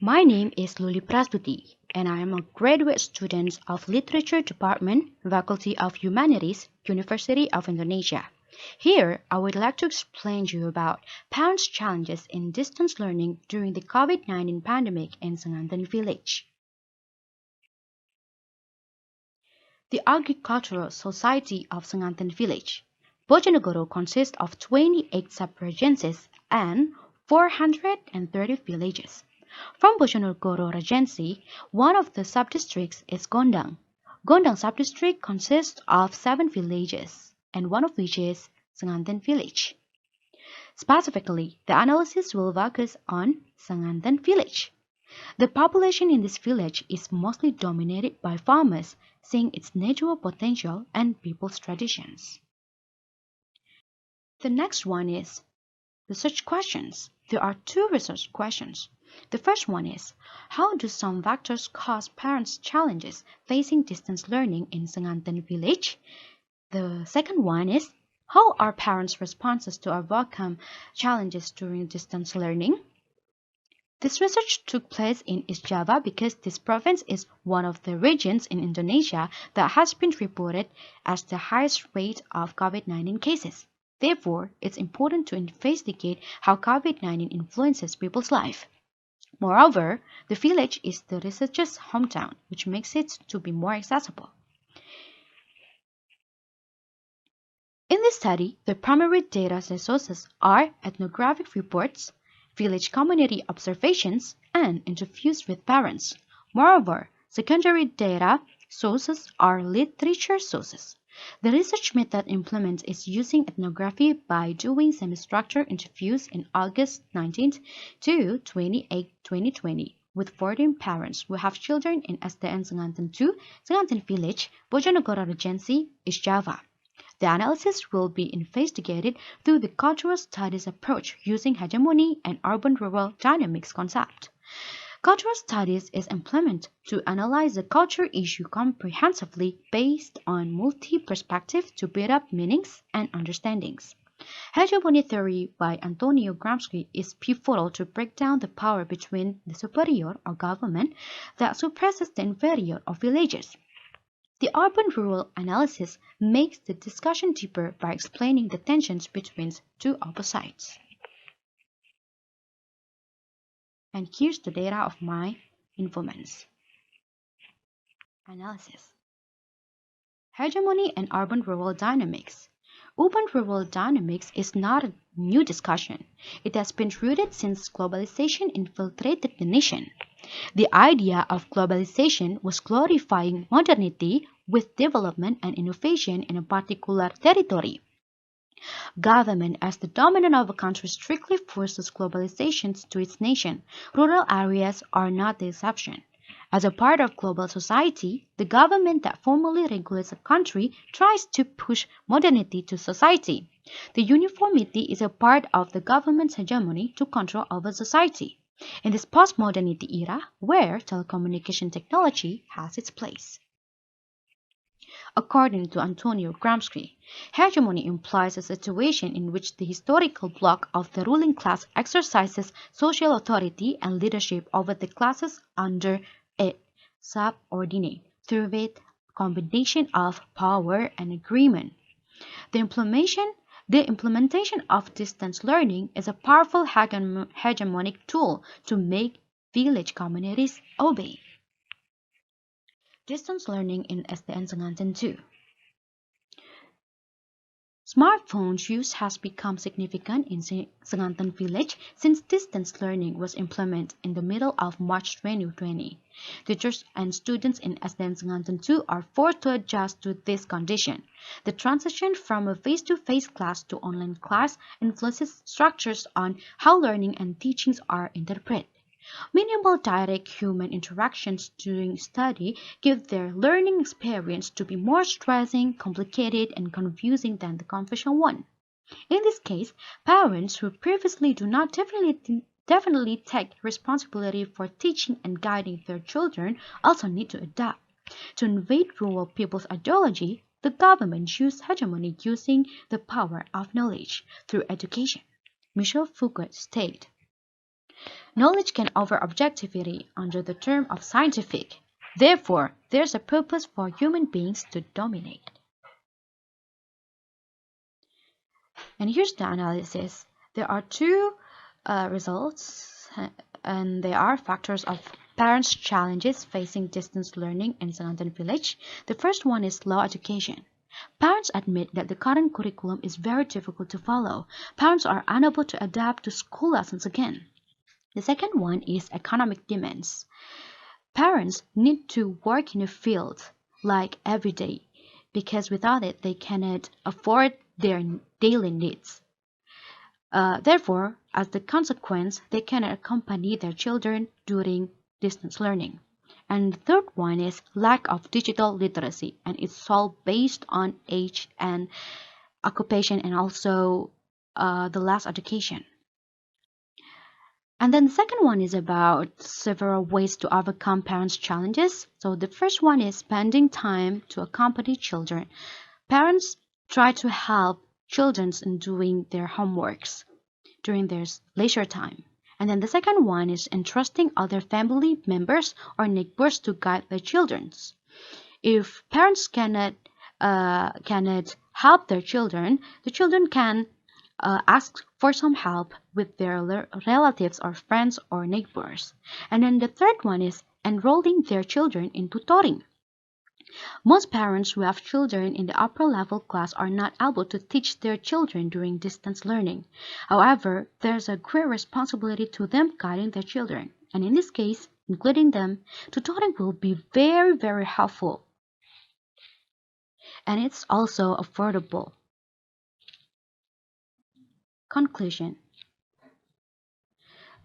My name is Luly and I am a graduate student of Literature Department, Faculty of Humanities, University of Indonesia. Here, I would like to explain to you about parents' challenges in distance learning during the COVID-19 pandemic in Senganten village. The Agricultural Society of Senganten village. Bojonegoro consists of 28 sub-regencies and 430 villages. From Bojonegoro Regency, one of the sub-districts is Gondang. Gondang sub-district consists of 7 villages, and one of which is Senganten village. Specifically, the analysis will focus on Senganten village. The population in this village is mostly dominated by farmers, seeing its natural potential and people's traditions. The next one is research questions. There are 2 research questions. The first one is, how do some factors cause parents challenges facing distance learning in Senganten village? The second one is, how are parents' responses to overcome challenges during distance learning? This research took place in East Java because this province is one of the regions in Indonesia that has been reported as the highest rate of COVID-19 cases. Therefore, it's important to investigate how COVID-19 influences people's life. Moreover, the village is the researcher's hometown, which makes it to be more accessible. In this study, the primary data sources are ethnographic reports, village community observations, and interviews with parents. Moreover, secondary data sources are literature sources. The research method implemented is using ethnography by doing semi-structured interviews in August 19 to 28, 2020 with 14 parents who have children in SDN Senganten 2, Senganten Village, Bojonegoro Regency, East Java. The analysis will be investigated through the cultural studies approach using hegemony and urban-rural dynamics concept. Cultural studies is implemented to analyze the culture issue comprehensively based on multi-perspective to build up meanings and understandings. Hegemony theory by Antonio Gramsci is pivotal to break down the power between the superior or government that suppresses the inferior or villages. The urban-rural analysis makes the discussion deeper by explaining the tensions between 2 opposites. And here's the data of my informants. Analysis. Hegemony and urban-rural dynamics. Urban-rural dynamics is not a new discussion. It has been rooted since globalization infiltrated the nation. The idea of globalization was glorifying modernity with development and innovation in a particular territory. Government as the dominant of a country strictly forces globalization to its nation. Rural areas are not the exception. As a part of global society, the government that formally regulates a country tries to push modernity to society. The uniformity is a part of the government's hegemony to control over society. In this post-modernity era, where telecommunication technology has its place. According to Antonio Gramsci, hegemony implies a situation in which the historical bloc of the ruling class exercises social authority and leadership over the classes under it, subordinate, through a combination of power and agreement. The implementation of distance learning is a powerful hegemonic tool to make village communities obey. Distance learning in SDN Senganten 2. Smartphone use has become significant in Senganten village since distance learning was implemented in the middle of March 2020. Teachers and students in SDN Senganten 2 are forced to adjust to this condition. The transition from a face-to-face class to online class influences structures on how learning and teachings are interpreted. Minimal direct human interactions during study give their learning experience to be more stressing, complicated, and confusing than the conventional one. In this case, parents who previously do not definitely take responsibility for teaching and guiding their children also need to adapt. To invade rural people's ideology, the government used hegemony using the power of knowledge through education. Michel Foucault stated, Knowledge can over objectivity under the term of scientific. Therefore, there's a purpose for human beings to dominate. And here's the analysis. There are two results, and they are factors of parents' challenges facing distance learning in Senganten village. The first one is low education. Parents admit that the current curriculum is very difficult to follow. Parents are unable to adapt to school lessons again. The second one is economic demands. Parents need to work in a field like every day because without it they cannot afford their daily needs. Therefore, as the consequence, they cannot accompany their children during distance learning. And the third one is lack of digital literacy, and it's all based on age and occupation and also the last education. And then the second one is about several ways to overcome parents' challenges. So the first one is spending time to accompany children. Parents try to help children in doing their homeworks during their leisure time. And then the second one is entrusting other family members or neighbors to guide their children. If parents cannot help their children, the children can ask for some help with their relatives or friends or neighbors. And then the third one is enrolling their children in tutoring. Most parents who have children in the upper level class are not able to teach their children during distance learning. However, there's a great responsibility to them guiding their children. And in this case, including them, tutoring will be very, very helpful. And it's also affordable. Conclusion.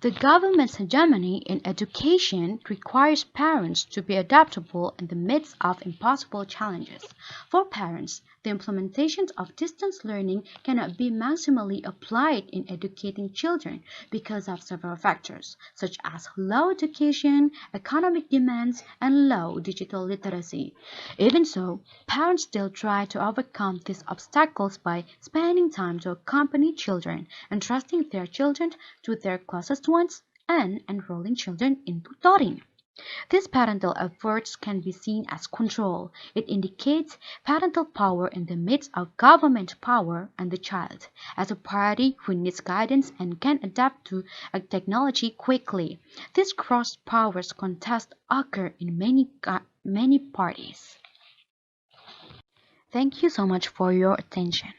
The government's hegemony in education requires parents to be adaptable in the midst of impossible challenges. For parents, the implementation of distance learning cannot be maximally applied in educating children because of several factors, such as low education, economic demands, and low digital literacy. Even so, parents still try to overcome these obstacles by spending time to accompany children, entrusting their children to their closest ones, and enrolling children in tutoring. These parental efforts can be seen as control. It indicates parental power in the midst of government power and the child, as a party who needs guidance and can adapt to a technology quickly. These cross powers contests occur in many parties. Thank you so much for your attention.